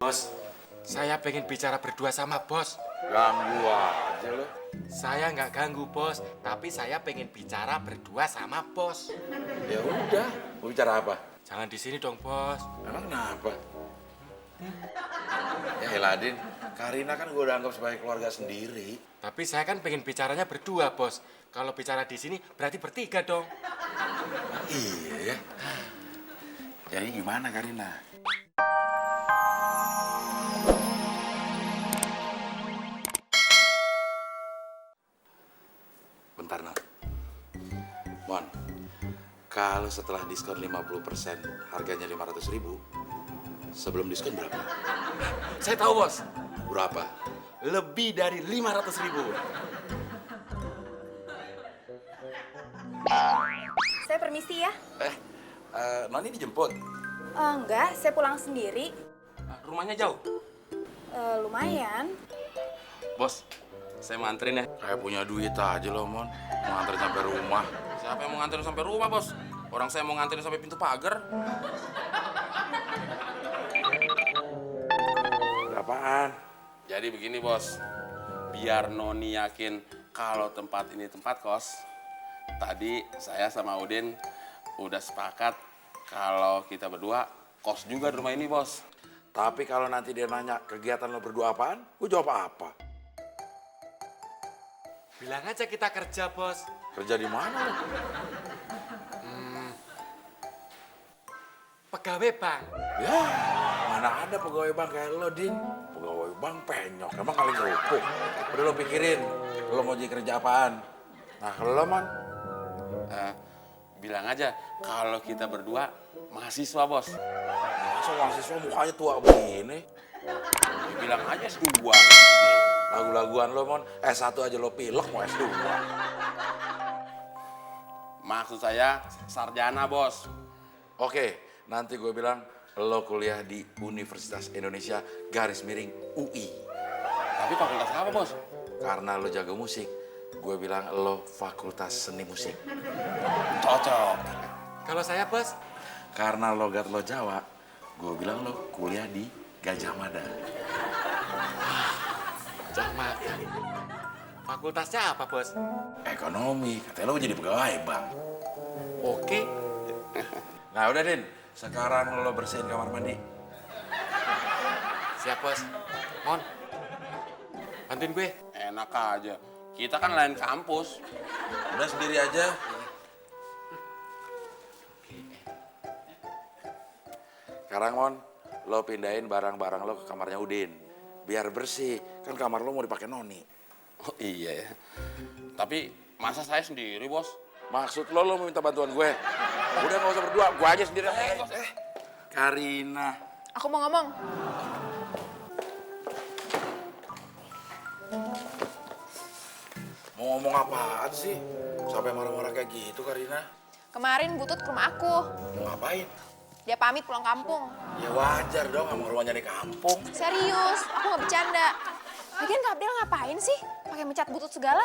Bos, saya pengen bicara berdua sama bos. Ganggu aja lo. Saya nggak ganggu bos, tapi saya pengen bicara berdua sama bos. Ya udah, mau bicara apa? Jangan di sini dong bos. Emang kenapa? Ya Eladin, Karina kan gue udah anggap sebagai keluarga sendiri. Tapi saya kan pengen bicaranya berdua bos. Kalau bicara di sini berarti bertiga dong. Iya ya. Jadi gimana Karina? Bentar, Non. Mon, kalau setelah diskon 50%, harganya 500.000, sebelum diskon berapa? Saya tahu bos. Berapa? Lebih dari 500.000. Saya permisi ya. Noni dijemput? Enggak, saya pulang sendiri. Rumahnya jauh? Lumayan. Bos, saya mau anterin ya. Kayak punya duit aja lo, Mon. Mau nganterin sampai rumah. Siapa yang mau nganterin sampai rumah, Bos? Orang saya mau nganterin sampai pintu pagar. Berapaan? Jadi begini, Bos. Biar Noni yakin kalau tempat ini tempat kos. Tadi saya sama Udin udah sepakat kalau kita berdua kos juga di rumah ini, Bos. Tapi kalau nanti dia nanya kegiatan lo berdua apaan, gue jawab apa? Bilang aja kita kerja bos. Kerja di mana lo? Pegawai bank. Ya, mana ada pegawai bank kayak lo, Din. Pegawai bank penyok, emang kali kerupuk. Udah lo pikirin, lo mau jadi kerja apaan? Nah, kalau lo, Mon? Bilang aja kalau kita berdua mahasiswa, Bos. Masa mahasiswa mukanya tua begini? Bilang aja S2. Lagu-laguan lo, Mon. S1 aja lo pilek, mau S2. Maksud saya sarjana, Bos. Oke, nanti gue bilang lo kuliah di Universitas Indonesia garis miring UI. Tapi fakultas apa, Bos? Karena lo jago musik, gue bilang lo fakultas seni musik. Cocok. Kalau saya bos, Karena logat lo Jawa, gue bilang lo kuliah di Gajah Mada. Jamak. Fakultasnya apa bos? Ekonomi, katanya lo mau jadi pegawai bang. Oke. Nah udah Din, sekarang lo bersihin kamar mandi. Siap bos. Mon, bantuin gue. Enak aja. Kita kan lain kampus. Udah sendiri aja. Sekarang Mon, lo pindahin barang-barang lo ke kamarnya Udin. Biar bersih, kan kamar lo mau dipakai Noni. Oh iya ya. Tapi masa saya sendiri, Bos? Maksud lo mau minta bantuan gue? Udah gak usah berdua, gue aja sendiri. Karina. Aku mau ngomong. Mau ngomong apaan sih? Sampai marah-marah kayak gitu Karina. Kemarin Butut ke rumah aku. Mau ngapain? Dia pamit pulang kampung. Ya wajar dong, emang rumahnya di kampung. Serius, aku nggak bercanda. Lagian Kak Abdel ngapain sih? Pakai mencat Butut segala.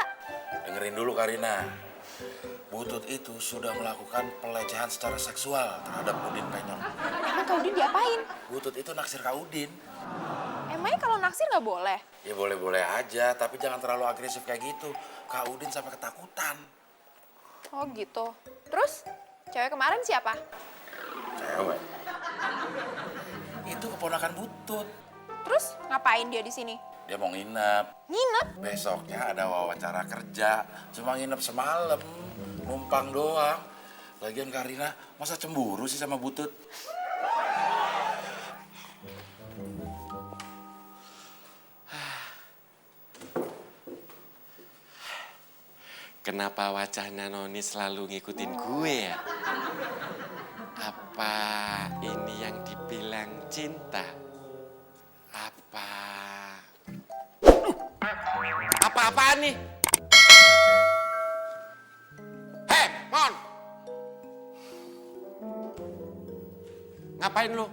Dengerin dulu Karina. Butut itu sudah melakukan pelecehan secara seksual terhadap Udin Penyok. Emang Kak Udin diapain? Butut itu naksir Kak Udin. Emangnya kalau naksir nggak boleh? Ya boleh-boleh aja, tapi jangan terlalu agresif kayak gitu. Kak Udin sampai ketakutan. Oh gitu. Terus, cewek kemarin siapa? Cewek. Itu keponakan Butut. Terus ngapain dia di sini? Dia mau nginep. Nginep? Besoknya ada wawancara kerja. Cuma nginep semalam. Numpang doang. Lagian Karina, masa cemburu sih sama Butut? Kenapa wajahnya Noni selalu ngikutin gue ya? Apa ini yang dibilang cinta? Apa-apaan nih? Hei, Mon! Ngapain lu?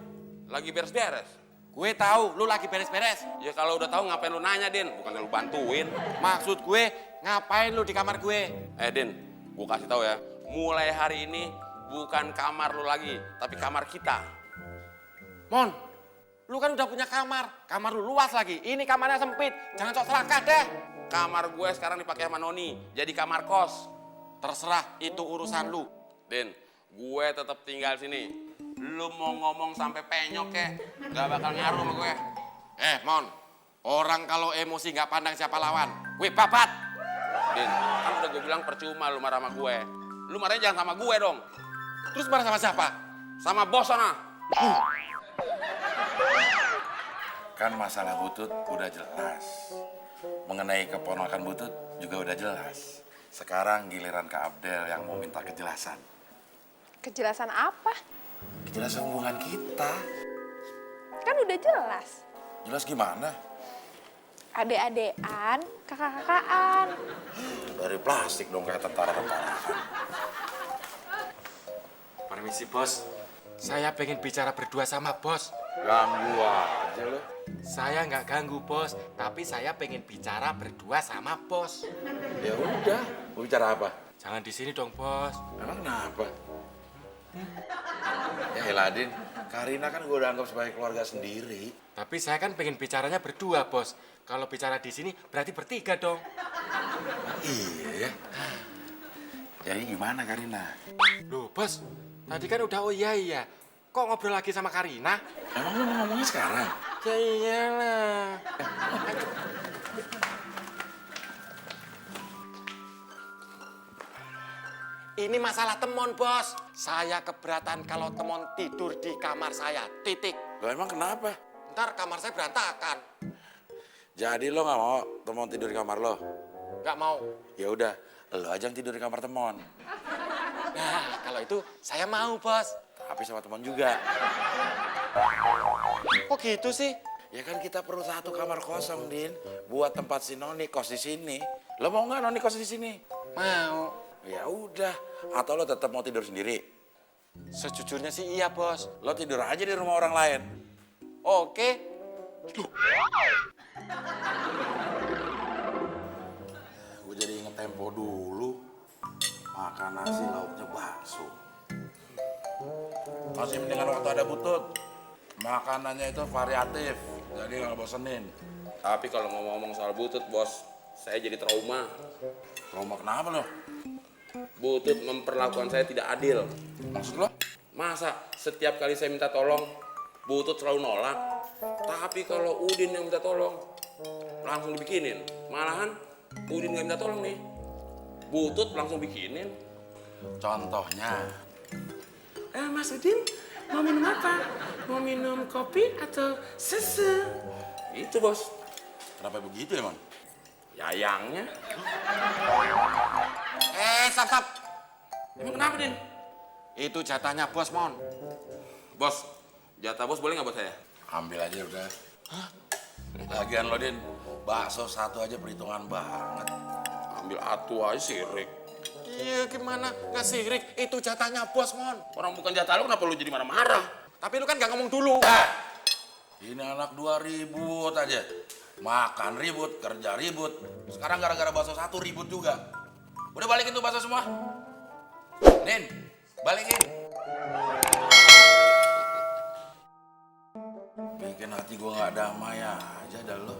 Lagi beres-beres. Gue tahu lu lagi beres-beres. Ya kalau udah tahu ngapain lu nanya, Din? Bukan lu bantuin. Maksud gue, ngapain lu di kamar gue? Din, gue kasih tahu ya. Mulai hari ini bukan kamar lu lagi, tapi kamar kita. Mon, Lu kan udah punya kamar. Kamar lu luas lagi. Ini kamarnya sempit. Jangan sok serakah deh. Kamar gue sekarang dipakai sama Noni, jadi kamar kos. Terserah, itu urusan lu. Din, gue tetap tinggal sini. Lu mau ngomong sampai penyok kek, gak bakal ngaruh sama gue. Mon. Orang kalau emosi nggak pandang siapa lawan. Wih, babat. Din, kan udah gue bilang percuma lu marah sama gue. Lu marahnya jangan sama gue dong. Terus marah sama siapa? Sama bos sana. Kan masalah Butut udah jelas. Mengenai keponakan Butut juga udah jelas. Sekarang giliran Kak Abdel yang mau minta kejelasan. Kejelasan apa? Kejelasan hubungan kita. Kan udah jelas. Jelas gimana? Adek-adean, kakak-kakaan. Dari plastik dong kayak tentara-tentaraan. Permisi, Bos. Saya pengen bicara berdua sama Bos. Ganggu aja lo. Saya nggak ganggu, Bos. Tapi saya pengen bicara berdua sama Bos. Ya udah, mau bicara apa? Jangan di sini dong, Bos. Emang kenapa? Ya Eladin, Karina kan gue udah anggap sebagai keluarga sendiri. Tapi saya kan pengen bicaranya berdua, Bos. Kalau bicara di sini berarti bertiga dong. Iya ya. Jadi gimana Karina? Loh, Bos. Tadi kan udah oh iya. Kok ngobrol lagi sama Karina? Emang lu mau ngomongnya sekarang? Ya iyalah. Ini masalah temon, Bos. Saya keberatan kalau temon tidur di kamar saya. Titik. Lo emang kenapa? Ntar kamar saya berantakan. Jadi lo nggak mau Temon tidur di kamar lo? Nggak mau. Ya udah, lo aja yang tidur di kamar Temon. Nah, kalau itu saya mau, Bos. Tapi sama Temon juga. Kok gitu sih? Ya kan kita perlu satu kamar kosong, Din. Buat tempat si Noni kos di sini. Lo mau nggak Noni kos di sini? Mau. Ya udah. Atau lo tetap mau tidur sendiri? Sejujurnya sih iya, Bos. Lo tidur aja di rumah orang lain. Oke. Gue jadi inget tempo dulu. Makan nasi lauknya bakso. Masih mendingan waktu ada Butut. Makanannya itu variatif. Jadi nggak bosenin. Tapi kalau ngomong-ngomong soal Butut, Bos, saya jadi trauma. Trauma kenapa lo? Butut memperlakukan saya tidak adil. Maksud lo? Masa setiap kali saya minta tolong, Butut selalu nolak. Tapi kalau Udin yang minta tolong, langsung dibikinin. Malahan Udin nggak minta tolong nih, Butut langsung bikinin. Contohnya? Mas Udin, mau minum apa? Mau minum kopi atau susu? Itu, Bos. Kenapa begitu emang? Yayangnya. Stop. Emang kenapa, Din? Itu jatahnya Bos, Mon. Bos, jatah bos boleh nggak buat saya? Ambil aja udah. Lagian lo, Din, bakso satu aja perhitungan banget. Ambil atu aja sirik. Iya, gimana? Nggak sirik. Itu jatahnya Bos, Mon. Orang bukan jatah lu, kenapa lu jadi marah-marah? Tapi lu kan nggak ngomong dulu. Ini anak 2 ribut aja. Makan ribut, kerja ribut. Sekarang gara-gara bakso satu ribut juga. Udah balikin tuh bakso semua. Din, balikin. Bikin hati gue gak damai aja dah lo.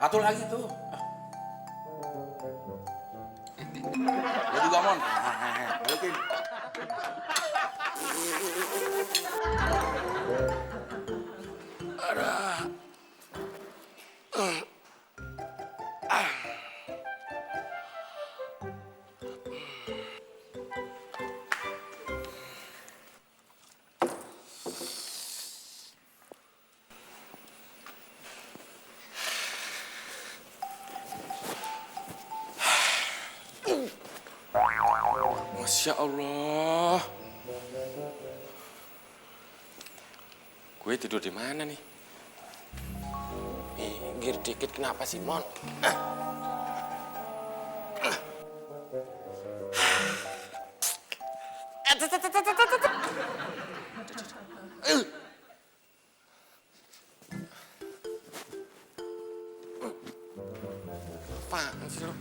Atur lagi tuh. Lo juga, Mon. Balikin. Masya Allah. Gue tidur di mana nih? Minggir dikit, kenapa sih, Mon? Apaan sih lo?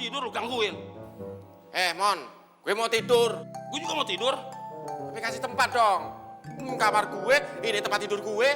tidur lu gangguin. Mon, gue mau tidur. Gue juga mau tidur. Tapi kasih tempat dong. Kamar gue, ini tempat tidur gue.